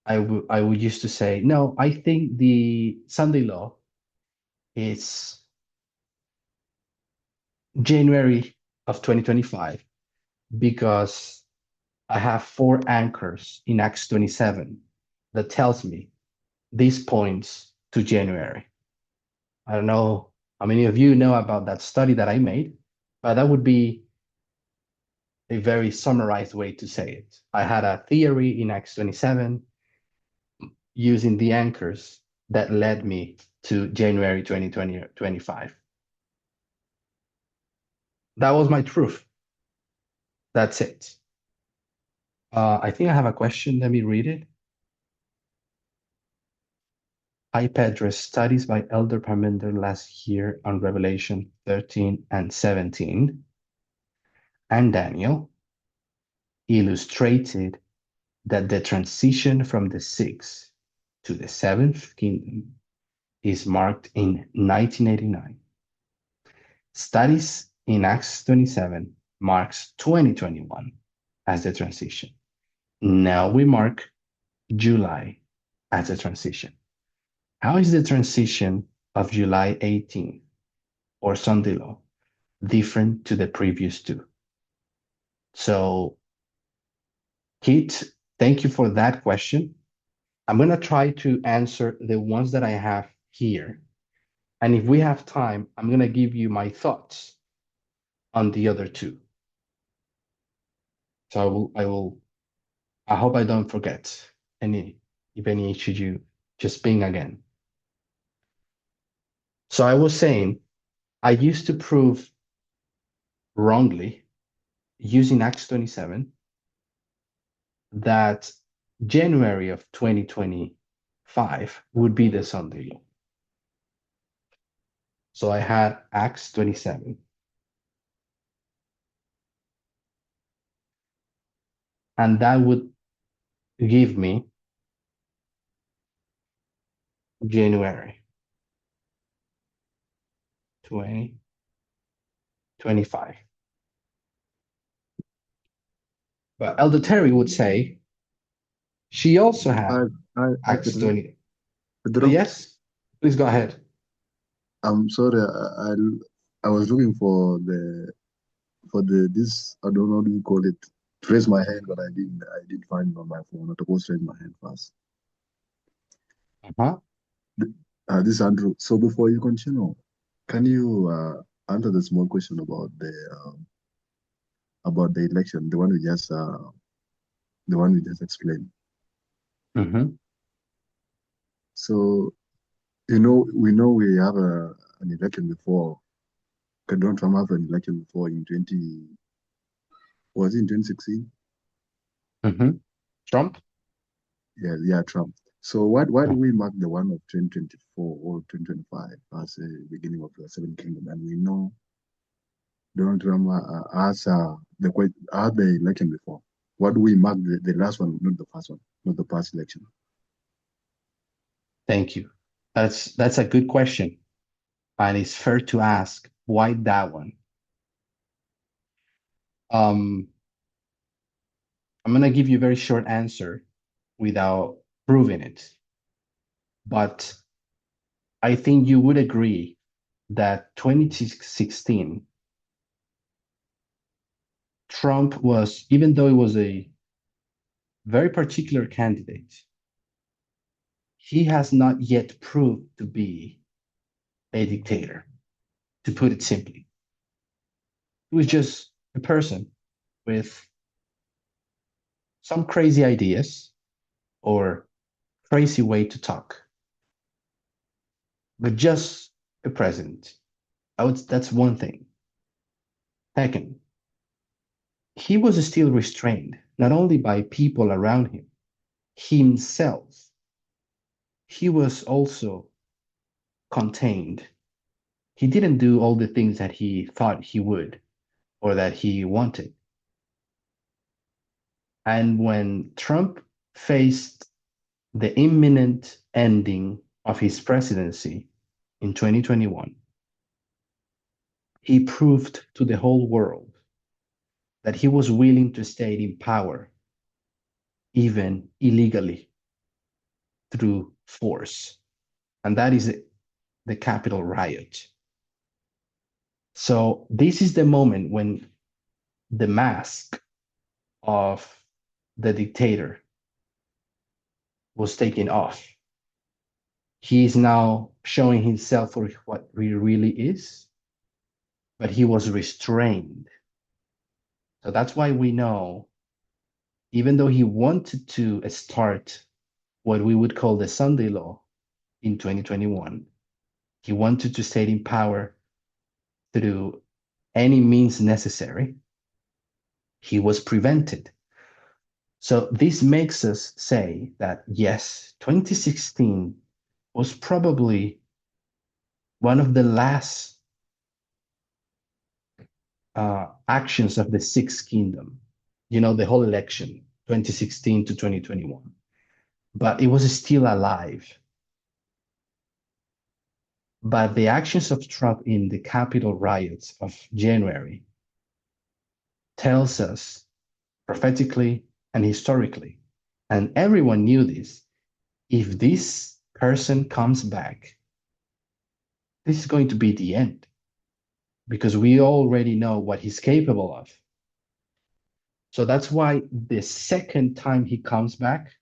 I would used to say, no, I think the Sunday law is January of 2025 because I have 4 anchors in Acts 27 that tells me this points to January. I don't know how many of you know about that study that I made, but that would be a very summarized way to say it. I had a theory in Acts 27 using the anchors that led me to January 2025. That was my truth. That's it. I think I have a question. Let me read it. Hi, Pedro. Studies by Elder Parmenter last year on Revelation 13 and 17 and Daniel illustrated that the transition from the sixth to the seventh kingdom is marked in 1989. Studies in Acts 27 marks 2021 as the transition. Now we mark July as a transition. How is the transition of July 18th or Sunday law different to the previous two? So, Kate, thank you for that question. I'm going to try to answer the ones that I have here. And if we have time, I'm going to give you my thoughts on the other two. So I hope I don't forget if any issue, you just ping again. So I was saying, I used to prove wrongly using Acts 27 that January of 2025 would be the Sunday law. So I had Acts 27. And that would give me January 2025. But Elder Terry would say she also had Acts Pedro. 20. Pedro, Yes, please go ahead. I'm sorry. I was looking for this. I don't know what you call it. To raise my hand, but I didn't find it on my phone. I'm supposed to raise my hand first. Uh-huh. This is Andrew. So before you continue, can you answer the small question about the election, the one we just explained? Mm-hmm. So we have an election before. Donald Trump have an election before in 2016? Mm-hmm. Trump? Yeah, Trump. So why do we mark the one of 2024 or 2025 as the beginning of the Seventh Kingdom? And we know Donald Trump has the election before. Why do we mark the last one, not the first one, not the past election? Thank you. That's a good question. And it's fair to ask why that one. I'm gonna give you a very short answer without proving it. But I think you would agree that 2016, Trump was, even though he was a very particular candidate, he has not yet proved to be a dictator, to put it simply. He was just a person with some crazy ideas or crazy way to talk, but just a president. That's one thing. Second, he was still restrained, not only by people around him, himself. He was also contained. He didn't do all the things that he thought he would or that he wanted. And when Trump faced the imminent ending of his presidency in 2021, he proved to the whole world that he was willing to stay in power, even illegally, through force. And that is the Capitol riot. So this is the moment when the mask of the dictator was taken off. He is now showing himself for what he really is, but he was restrained. So that's why we know, even though he wanted to start what we would call the Sunday Law in 2021, he wanted to stay in power through any means necessary. He was prevented. So this makes us say that, yes, 2016 was probably one of the last actions of the Sixth Kingdom, the whole election, 2016 to 2021. But it was still alive. But the actions of Trump in the Capitol riots of January tells us prophetically and historically, and everyone knew this, if this person comes back, this is going to be the end, because we already know what he's capable of. So that's why the second time he comes back,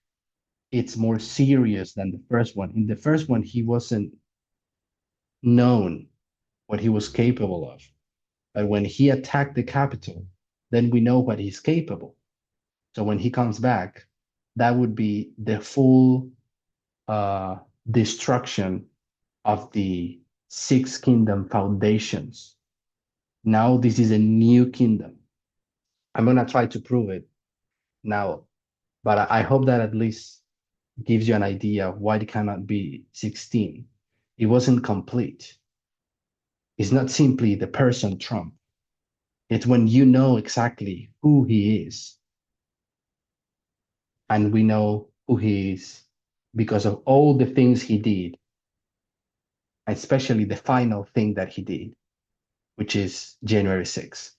it's more serious than the first one. In the first one, he wasn't known what he was capable of. But when he attacked the Capitol, then we know what he's capable. So when he comes back, that would be the full destruction of the Sixth Kingdom foundations. Now this is a new kingdom. I'm going to try to prove it now, but I hope that at least gives you an idea of why it cannot be 16. It wasn't complete. It's not simply the person Trump. It's when you know exactly who he is. And we know who he is because of all the things he did, especially the final thing that he did, which is January 6th.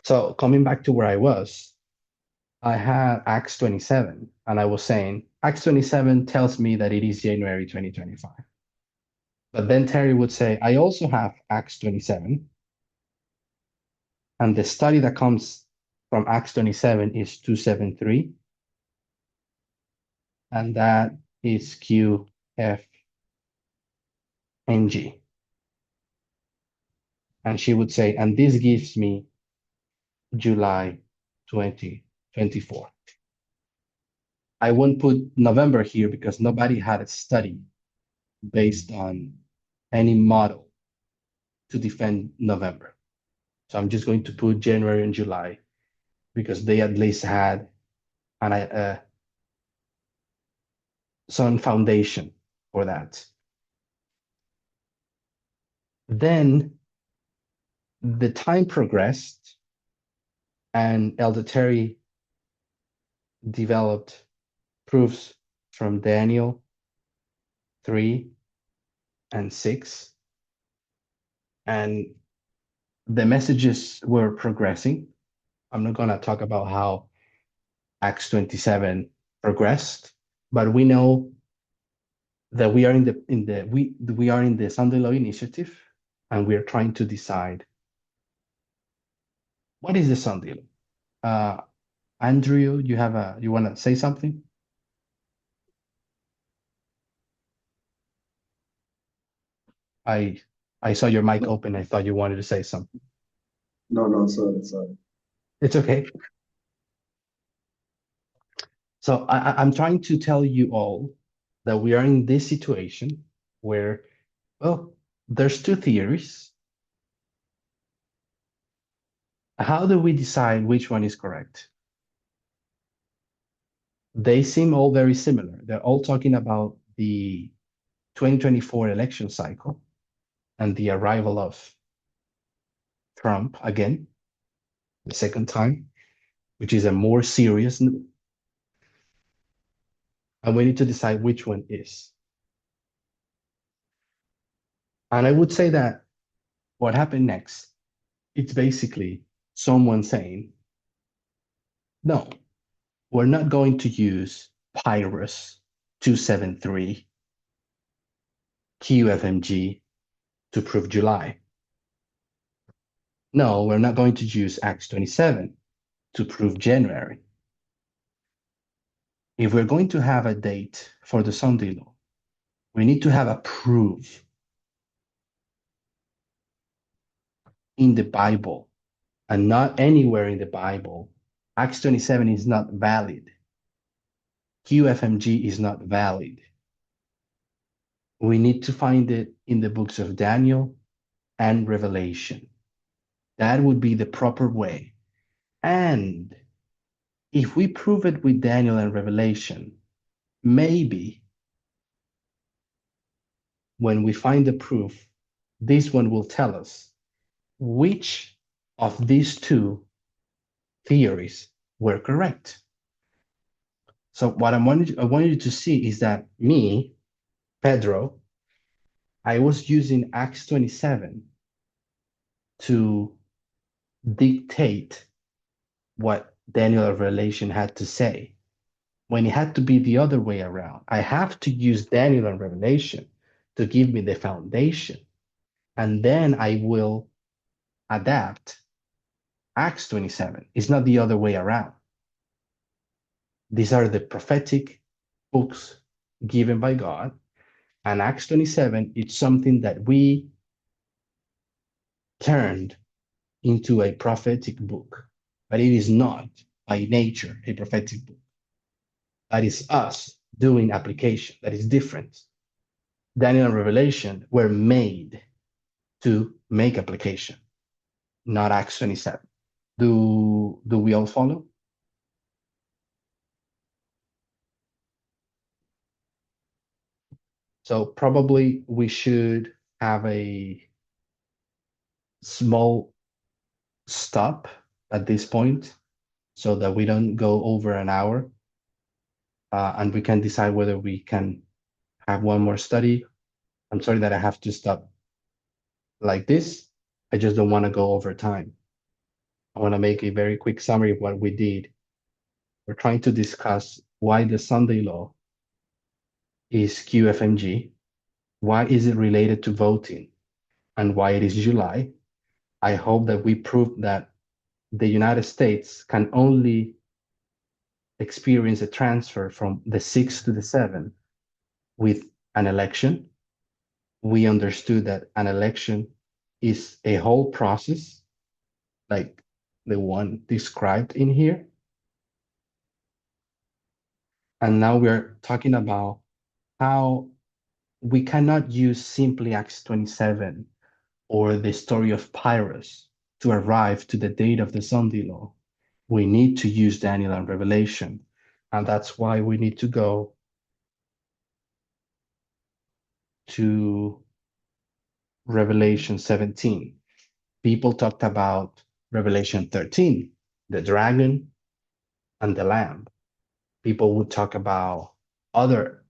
So coming back to where I was, I had Acts 27, and I was saying, Acts 27 tells me that it is January 2025. But then Terry would say, I also have Acts 27, and the study that comes from Acts 27 is 273, and that is QFNG. And she would say, and this gives me July 2024. I won't put November here because nobody had a study based on any model to defend November. So I'm just going to put January and July because they at least had some foundation for that. Then the time progressed and Elder Terry developed proofs from Daniel 3 and 6. And the messages were progressing. I'm not going to talk about how Acts 27 progressed, but we know that we are in the Sunday Law Initiative, and we are trying to decide what is the Sunday Law. Andrew, you want to say something? I saw your mic open. I thought you wanted to say something. No, sorry. It's okay. So I'm trying to tell you all that we are in this situation where, well, there's two theories. How do we decide which one is correct? They seem all very similar. They're all talking about the 2024 election cycle and the arrival of Trump again, the second time, which is a more serious, and we need to decide which one is. And I would say that what happened next, it's basically someone saying, no, we're not going to use Pyrus 273 QFMG to prove July. No, we're not going to use Acts 27 to prove January. If we're going to have a date for the Sunday law, we need to have a proof in the Bible and not anywhere in the Bible. Acts 27 is not valid. QFMG is not valid. We need to find it in the books of Daniel and Revelation. That would be the proper way. And if we prove it with Daniel and Revelation, maybe when we find the proof, this one will tell us which of these two theories were correct. So what I want you to see is that me, Pedro, I was using Acts 27 to dictate what Daniel of Revelation had to say, when it had to be the other way around. I have to use Daniel and Revelation to give me the foundation, and then I will adapt Acts 27. It's not the other way around. These are the prophetic books given by God, and Acts 27, it's something that we turned into a prophetic book, but it is not by nature a prophetic book. That is us doing application. That is different. Daniel and Revelation were made to make application, not Acts 27. Do we all follow? So probably we should have a small stop at this point so that we don't go over an hour, and we can decide whether we can have one more study. I'm sorry that I have to stop like this. I just don't want to go over time. I want to make a very quick summary of what we did. We're trying to discuss why the Sunday law is QFMG, why is it related to voting, and why it is July. I hope that we proved that the United States can only experience a transfer from the 6 to the 7 with an election. We understood that an election is a whole process, like the one described in here. And now we're talking about how we cannot use simply Acts 27 or the story of Pyrrhus to arrive to the date of the Sunday law. We need to use Daniel and Revelation. And that's why we need to go to Revelation 17. People talked about Revelation 13, the dragon and the lamb. People would talk about other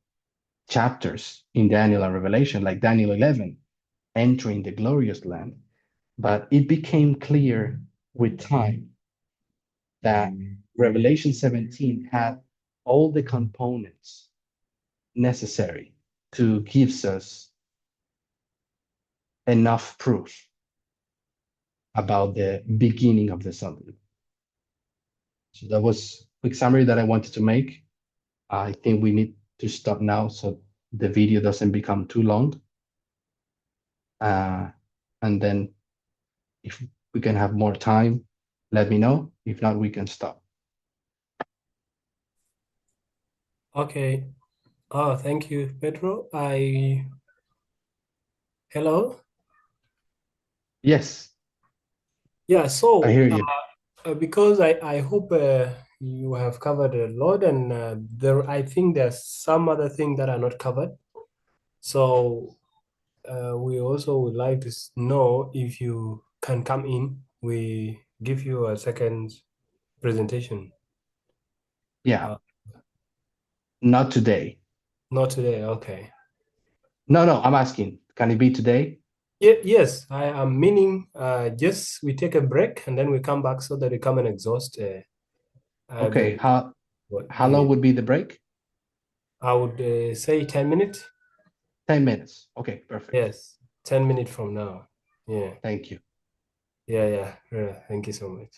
chapters in Daniel and Revelation, like Daniel 11, entering the glorious land. But it became clear with time that Revelation 17 had all the components necessary to give us enough proof about the beginning of the Sunday. So that was a quick summary that I wanted to make. I think we need to stop now so the video doesn't become too long. And then if we can have more time, let me know. If not, we can stop. Okay. Oh, thank you, Pedro. Hello. Yes, Yeah. I So, hear you. because I hope you have covered a lot, and I think there's some other thing that are not covered. So we also would like to know if you can come in. We give you a second presentation. Yeah, Uh, not today. not today. Okay. No, I'm asking, can it be today? Yes, I am meaning just we take a break and then we come back so that we come and exhaust Okay, how long the would be the break? I would say 10 minutes. 10 minutes. Okay, perfect. Yes, 10 minutes from now. Yeah, Thank you. yeah. Thank you so much.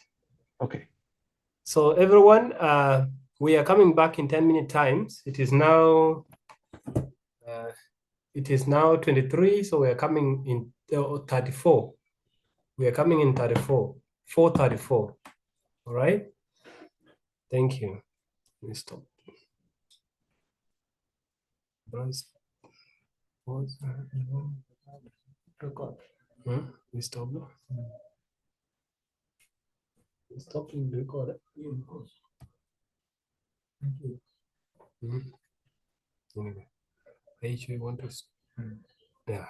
Okay. So everyone, we are coming back in 10-minute times. It is now 23, so we are coming in 34. We are coming in 34, 4:34. All right. Thank you. Let me stop. Record. We stop. Stopping the record. Anyway, page we want to. Yeah.